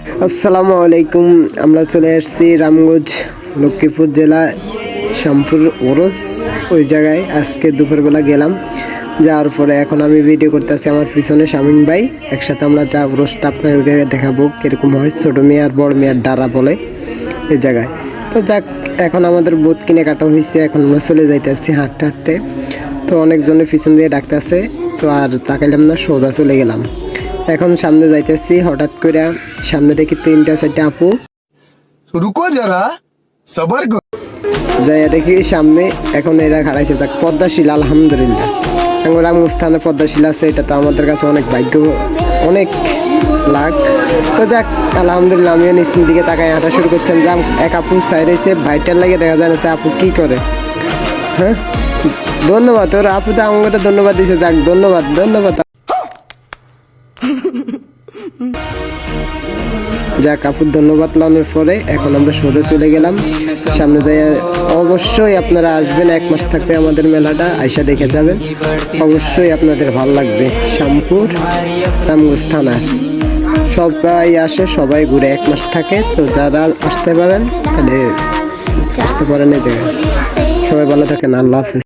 আসসালামু আলাইকুম। আমরা চলে আসছি রামগঞ্জ, লক্ষ্মীপুর জেলা, শ্যামপুর ওরস। ওই জায়গায় আজকে দুপুরবেলা গেলাম। যাওয়ার পরে এখন আমি ভিডিও করতেছি, আমার পিছনে শামিন ভাই। একসাথে আমরা যা ওরসটা আপনাদের দেখাবো কীরকম হয়। ছোটো মেয়ে আর বড় মেয়ের ডারা বলে এই জায়গায়। তো যাক, এখন আমাদের বোধ কিনে কাটা হয়েছে, এখন আমরা চলে যাইতেছি হাঁটতে হাঁটতে। তো অনেকজনের পিছন দিয়ে ডাকতেছে, তো আর তাকাইলাম না, সোজা চলে গেলাম। এখন সামনে যাইতেছি, হঠাৎ করে সামনে দেখি 3-4টা আপু। रुको जरा सबर करो। যাইয়া দেখি সামনে এখন এরা খাড়াইছে, যাক পদ্মাশীল, আলহামদুলিল্লাহ। রামস্থানে পদ্মাশীল আছে, এটা তো আমাদের কাছে অনেক ভাগ্য, অনেক লাখ। তো যাক, আলহামদুলিল্লাহ। আমিও নিচের দিকে তাকাই হাঁটা শুরু করছিলাম। যাম এক আপু সাইড হয়েছে, ভাইটার লাগে দেখা যায় না আপু কি করে। হ্যাঁ, ধন্যবাদ। ওর আপু তো আমাকে ধন্যবাদ দিয়েছে। যাক, ধন্যবাদ ধন্যবাদ। যাক, আপুর ধন্যবাদ লাগানোর পরে এখন আমরা সোজা চলে গেলাম সামনে যাই। অবশ্যই আপনারা আসবেন, 1 মাস থাকবে আমাদের মেলাটা, আইসা দেখে যাবেন, অবশ্যই আপনাদের ভালো লাগবে। শ্যামপুর রামগঞ্জ থানার সবাই আসে, সবাই ঘুরে, 1 মাস থাকে। তো যারা আসতে পারেন তাহলে আসতে পারেন এই জায়গায়। সবাই ভালো থাকেন, আল্লাহ হাফেজ।